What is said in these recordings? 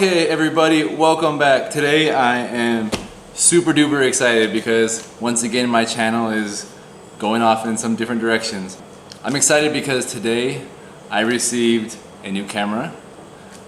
Hey everybody, welcome back. Today I am super duper excited because once again my channel is going off in some different directions. I'm excited because today I received a new camera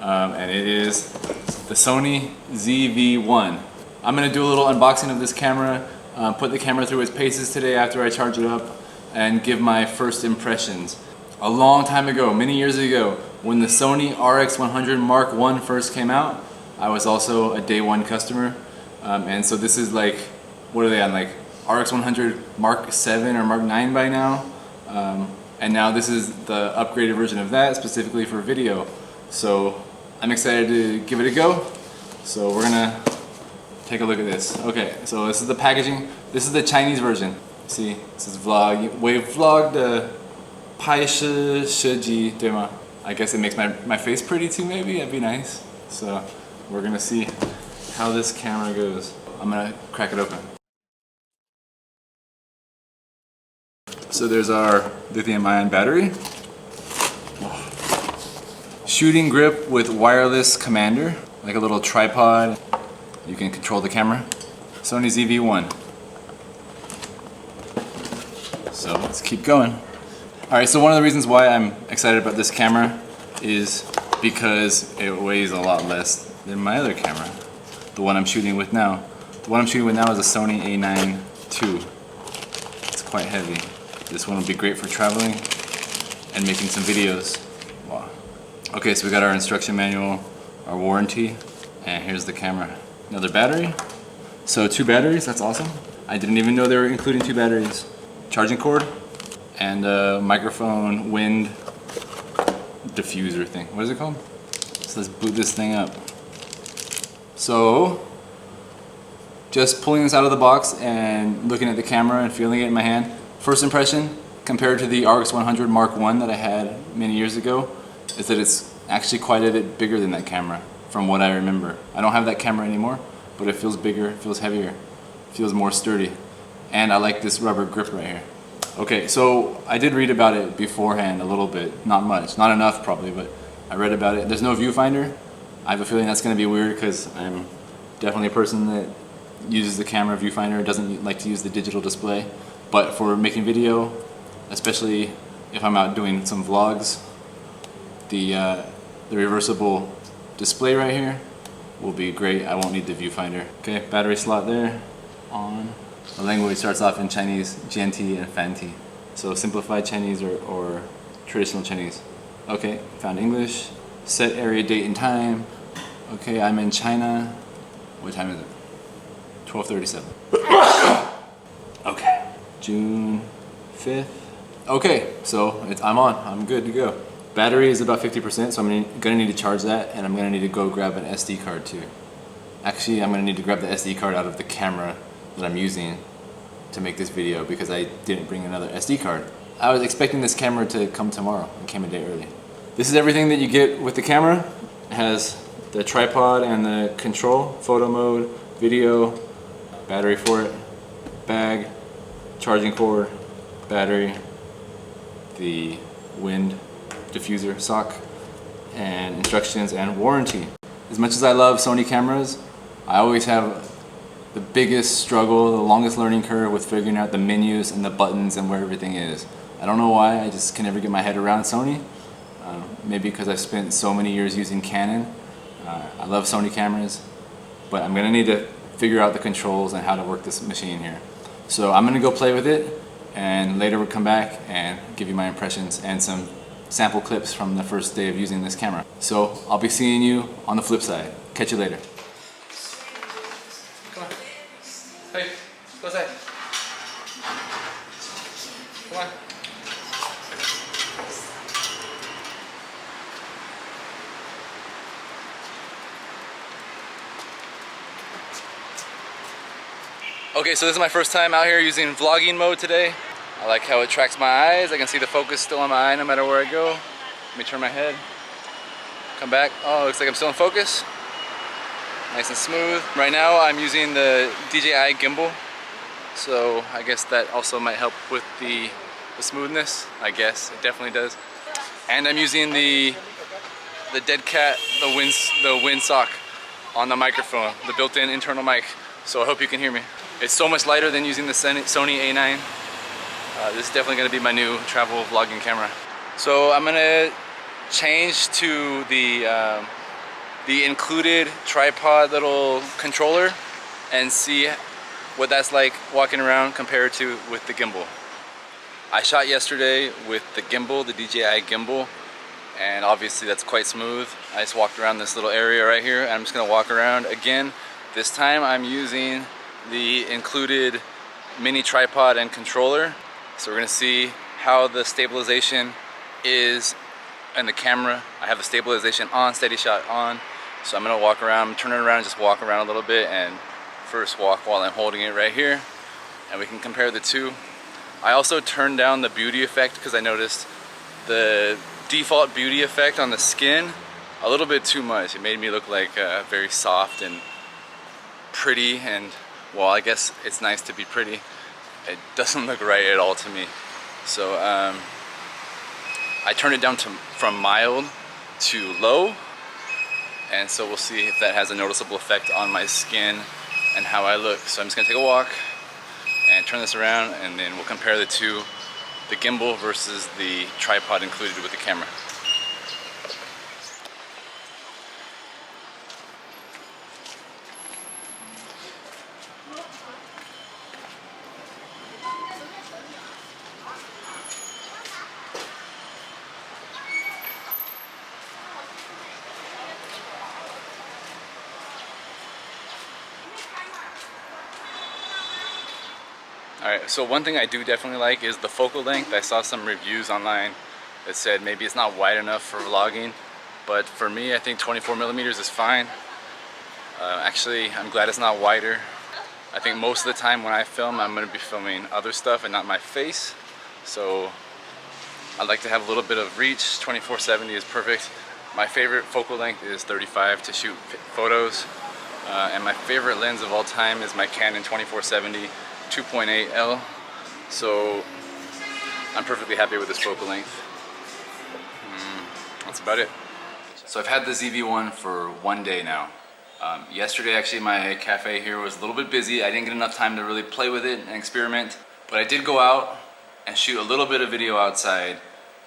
and it is the Sony ZV-1. I'm going to do a little unboxing of this camera, put the camera through its paces today after I charge it up, and give my first impressions. A long time ago, many years ago, when the Sony RX100 Mark I first came out, I was also a day one customer. And so this is like, what are they on, like RX100 Mark 7 or Mark 9 by now? And now this is the upgraded version of that, specifically for video. So I'm excited to give it a go. So we're gonna take a look at this. Okay, so this is the packaging. This is the Chinese version. See, this is vlog. 我 vlog 的拍摄设计，对吗? I guess it makes my face pretty too, maybe. That'd be nice. So we're gonna see how this camera goes. I'm gonna crack it open. So there's our lithium-ion battery. Shooting grip with wireless commander, like a little tripod. You can control the camera. Sony ZV-1. So let's keep going. Alright, so one of the reasons why I'm excited about this camera is because it weighs a lot less than my other camera. The one I'm shooting with now. The one I'm shooting with now is a Sony A9 II. It's quite heavy. This one will be great for traveling and making some videos. Wow. Okay, so we got our instruction manual, our warranty, and here's the camera. Another battery. So 2 batteries, that's awesome. I didn't even know they were including 2 batteries. Charging cord and a microphone wind diffuser thing. What is it called? So let's boot this thing up. So just pulling this out of the box and looking at the camera and feeling it in my hand. First impression compared to the RX100 Mark I that I had many years ago is that it's actually quite a bit bigger than that camera from what I remember. I don't have that camera anymore, but it feels bigger, it feels heavier, it feels more sturdy. And I like this rubber grip right here. Okay, so I did read about it beforehand a little bit, not much, not enough probably, but I read about it. There's no viewfinder. I have a feeling that's going to be weird because I'm definitely a person that uses the camera viewfinder, doesn't like to use the digital display. But for making video, especially if I'm out doing some vlogs, the reversible display right here will be great. I won't need the viewfinder. Okay, battery slot there, on. The language starts off in Chinese, Jianti and Fanti. So simplified Chinese or traditional Chinese. Okay, found English. Set area, date, and time. Okay, I'm in China. What time is it? 12:37. Okay, June 5th. Okay, so I'm on. I'm good to go. Battery is about 50%, so I'm gonna need to charge that, and I'm gonna need to go grab an SD card too. Actually, I'm gonna need to grab the SD card out of the camera that I'm using to make this video because I didn't bring another SD card. I was expecting this camera to come tomorrow. It came a day early. This is everything that you get with the camera. It has the tripod and the control, photo mode, video, battery for it, bag, charging cord, battery, the wind diffuser sock, and instructions and warranty. As much as I love Sony cameras, I always have the biggest struggle, the longest learning curve with figuring out the menus and the buttons and where everything is. I don't know why, I just can never get my head around Sony. Maybe because I've spent so many years using Canon. I love Sony cameras, but I'm gonna need to figure out the controls and how to work this machine here. So I'm gonna go play with it, and later we'll come back and give you my impressions and some sample clips from the first day of using this camera. So I'll be seeing you on the flip side. Catch you later. Come on. Hey, go outside. Come on. Okay, so this is my first time out here using vlogging mode today. I like how it tracks my eyes. I can see the focus still on my eye no matter where I go. Let me turn my head. Come back. Oh, looks like I'm still in focus. Nice and smooth. Right now I'm using the DJI gimbal. So I guess that also might help with the smoothness. I guess it definitely does. And I'm using the the dead cat, the windsock on the microphone, the built-in internal mic. So I hope you can hear me. It's so much lighter than using the Sony A9. This is definitely gonna be my new travel vlogging camera. So I'm gonna change to the included tripod little controller and see what that's like walking around compared to with the gimbal. I shot yesterday with the gimbal, the DJI gimbal, and obviously that's quite smooth. I just walked around this little area right here, and I'm just gonna walk around again. This time I'm using the included mini tripod and controller. So we're gonna see how the stabilization is in the camera. I have the stabilization on, steady shot on. So I'm gonna walk around, turn it around, just walk around a little bit, and first walk while I'm holding it right here, and we can compare the two. I also turned down the beauty effect because I noticed the default beauty effect on the skin a little bit too much. It made me look like very soft and pretty, and well, I guess it's nice to be pretty. It doesn't look right at all to me. So I turned it down from mild to low, and so we'll see if that has a noticeable effect on my skin and how I look. So I'm just gonna take a walk and turn this around, and then we'll compare the two, the gimbal versus the tripod included with the camera. Alright, so one thing I do definitely like is the focal length. I saw some reviews online that said maybe it's not wide enough for vlogging, but for me I think 24mm is fine. Actually, I'm glad it's not wider. I think most of the time when I film, I'm going to be filming other stuff and not my face. So I like to have a little bit of reach. 2470 is perfect. My favorite focal length is 35 to shoot photos. And my favorite lens of all time is my Canon 2470 2.8L. So I'm perfectly happy with this focal length. That's about it. So I've had the ZV-1 for one day now. Yesterday actually my cafe here was a little bit busy. I didn't get enough time to really play with it and experiment, but I did go out and shoot a little bit of video outside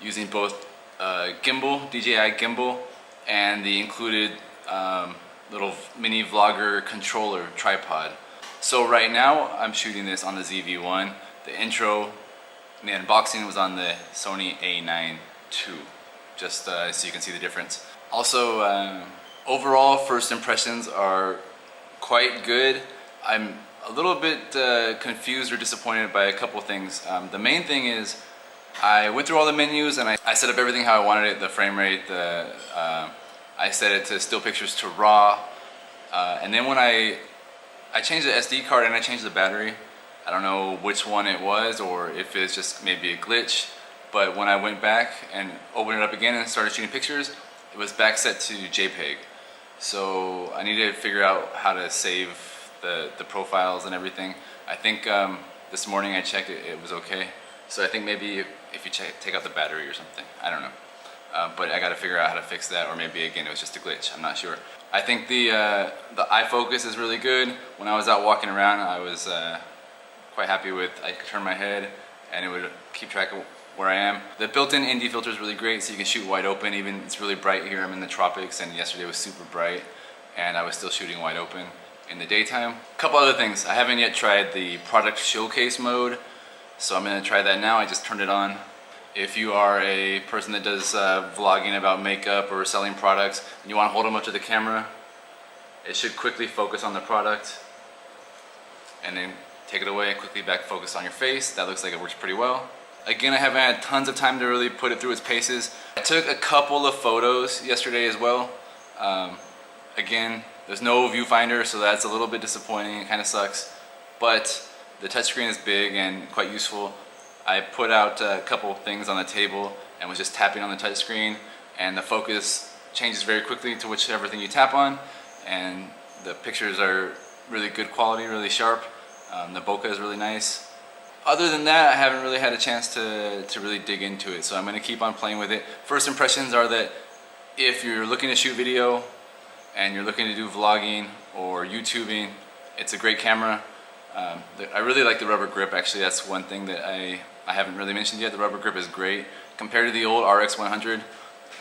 using both gimbal, DJI gimbal, and the included little mini vlogger controller tripod. So right now I'm shooting this on the ZV-1. The intro and the unboxing was on the Sony A9 II, just so you can see the difference. Also, overall first impressions are quite good. I'm a little bit confused or disappointed by a couple things. The main thing is I went through all the menus and I set up everything how I wanted it, the frame rate, I set it to still pictures to RAW, and then when I changed the SD card and I changed the battery. I don't know which one it was or if it's just maybe a glitch, but when I went back and opened it up again and started shooting pictures, it was back set to JPEG. So I needed to figure out how to save the profiles and everything. I think this morning I checked it, it was okay. So I think maybe if you take out the battery or something, I don't know. But I got to figure out how to fix that, or maybe again it was just a glitch, I'm not sure. I think the eye focus is really good. When I was out walking around, I was quite happy with, I could turn my head and it would keep track of where I am. The built-in ND filter is really great, so you can shoot wide open. Even it's really bright here, I'm in the tropics, and yesterday was super bright and I was still shooting wide open in the daytime. A couple other things, I haven't yet tried the product showcase mode, so I'm going to try that now. I just turned it on. If you are a person that does vlogging about makeup or selling products and you want to hold them up to the camera, it should quickly focus on the product and then take it away, quickly back focus on your face. That looks like it works pretty well. Again, I haven't had tons of time to really put it through its paces. I took a couple of photos yesterday as well. Again, there's no viewfinder, so that's a little bit disappointing. It kind of sucks, but the touchscreen is big and quite useful. I put out a couple things on the table and was just tapping on the touchscreen, and the focus changes very quickly to whichever thing you tap on, and the pictures are really good quality, really sharp. The bokeh is really nice. Other than that, I haven't really had a chance to really dig into it, so I'm going to keep on playing with it. First impressions are that if you're looking to shoot video and you're looking to do vlogging or YouTubing, it's a great camera. I really like the rubber grip. Actually, that's one thing that I haven't really mentioned yet. The rubber grip is great. Compared to the old RX 100,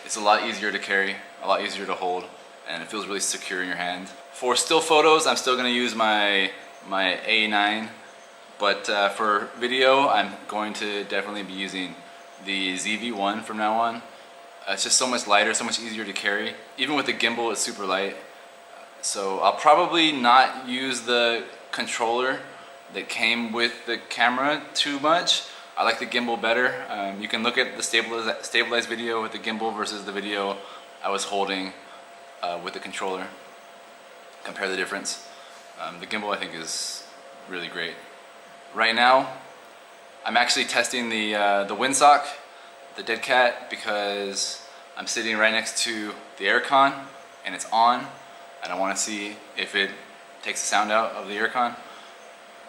it's a lot easier to carry, a lot easier to hold, and it feels really secure in your hand. For still photos, I'm still going to use my A9, but for video, I'm going to definitely be using the ZV-1 from now on. It's just so much lighter, so much easier to carry. Even with the gimbal, it's super light. So I'll probably not use the controller that came with the camera too much. I like the gimbal better. You can look at the stabilized video with the gimbal versus the video I was holding with the controller. Compare the difference. The gimbal I think is really great. Right now, I'm actually testing the windsock, the dead cat, because I'm sitting right next to the aircon and it's on, and I want to see if it takes the sound out of the aircon.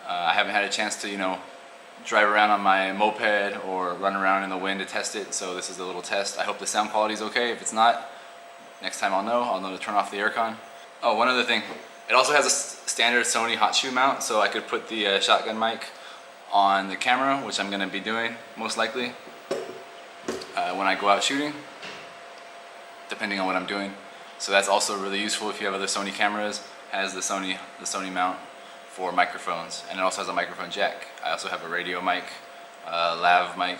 I haven't had a chance to, drive around on my moped or run around in the wind to test it, so this is a little test. I hope the sound quality is okay. If it's not, next time I'll know to turn off the aircon. Oh, one other thing. It also has a standard Sony hot shoe mount, so I could put the shotgun mic on the camera, which I'm going to be doing most likely when I go out shooting, depending on what I'm doing. So that's also really useful if you have other Sony cameras. It has the Sony mount for microphones, and it also has a microphone jack. I also have a radio mic, lav mic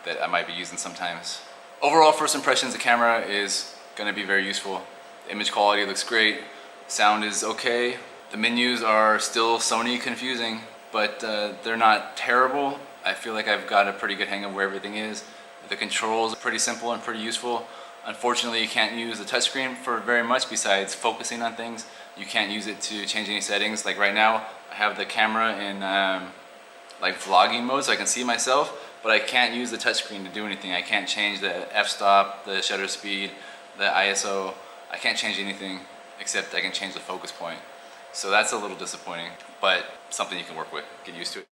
that I might be using sometimes. Overall, first impressions, the camera is going to be very useful. The image quality looks great. Sound is okay. The menus are still Sony confusing, but they're not terrible. I feel like I've got a pretty good hang of where everything is. The controls are pretty simple and pretty useful. Unfortunately, you can't use the touchscreen for very much besides focusing on things. You can't use it to change any settings. Like right now, I have the camera in like vlogging mode so I can see myself, but I can't use the touchscreen to do anything. I can't change the f-stop, the shutter speed, the ISO. I can't change anything except I can change the focus point. So that's a little disappointing, but something you can work with, get used to it.